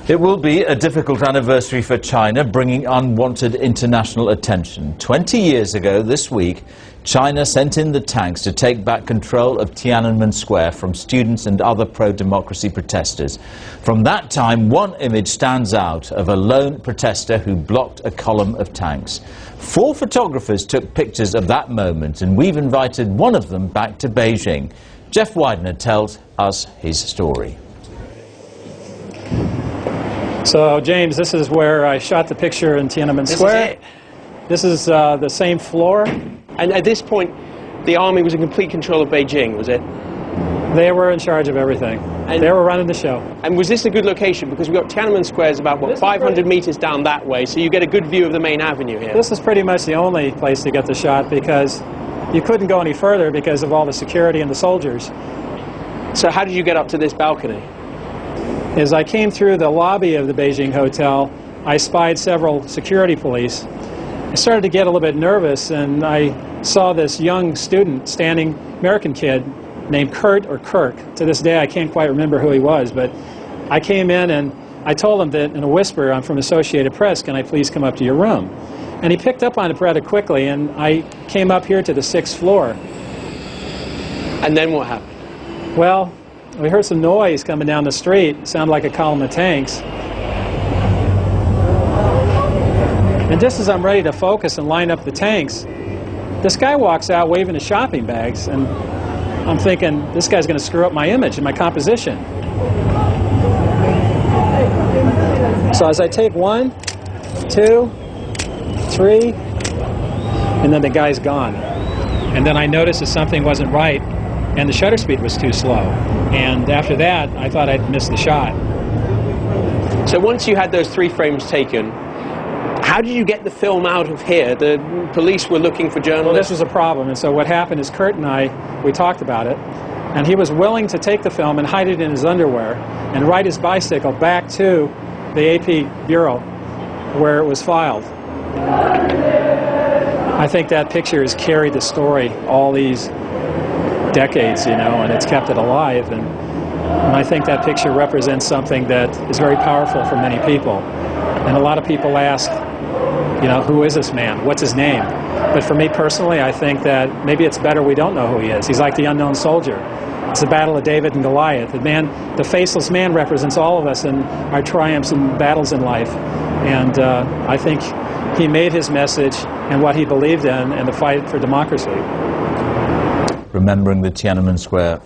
It will be a difficult anniversary for China, bringing unwanted international attention. 20 years ago this week, China sent in the tanks to take back control of Tiananmen Square from students and other pro-democracy protesters. From that time, one image stands out of a lone protester who blocked a column of tanks. 4 photographers took pictures of that moment, and we've invited one of them back to Beijing. Jeff Widener tells us his story. So, James, this is where I shot the picture in Tiananmen Square. This is the same floor. And at this point, the army was in complete control of Beijing, was it? They were in charge of everything. And they were running the show. And was this a good location? Because we've got Tiananmen Square is about, what, 500 meters down that way, so you get a good view of the main avenue here. This is pretty much the only place to get the shot because you couldn't go any further because of all the security and the soldiers. So how did you get up to this balcony? As I came through the lobby of the Beijing hotel, I spied several security police. I started to get a little bit nervous, and I saw this young student standing, American kid, named Kurt or Kirk. To this day, I can't quite remember who he was, but I came in and I told him that in a whisper, I'm from Associated Press, can I please come up to your room? And he picked up on it rather quickly, and I came up here to the 6th floor. And then what happened? Well, we heard some noise coming down the street. It sounded like a column of tanks. And just as I'm ready to focus and line up the tanks, this guy walks out waving his shopping bags, and I'm thinking, this guy's going to screw up my image and my composition. So as I take 1, 2, 3, and then the guy's gone. And then I noticed that something wasn't right, and the shutter speed was too slow. And after that, I thought I'd missed the shot. So once you had those 3 frames taken, how did you get the film out of here? The police were looking for journalists. Well, this was a problem, and so what happened is Kurt and we talked about it, and he was willing to take the film and hide it in his underwear and ride his bicycle back to the AP Bureau where it was filed. I think that picture has carried the story all these decades, you know, and it's kept it alive, and I think that picture represents something that is very powerful for many people. And a lot of people ask, you know, who is this man? What's his name? But for me personally, I think that maybe it's better we don't know who he is. He's like the unknown soldier. It's the battle of David and Goliath. The faceless man represents all of us and our triumphs and battles in life. And I think he made his message and what he believed in the fight for democracy. Remembering the Tiananmen Square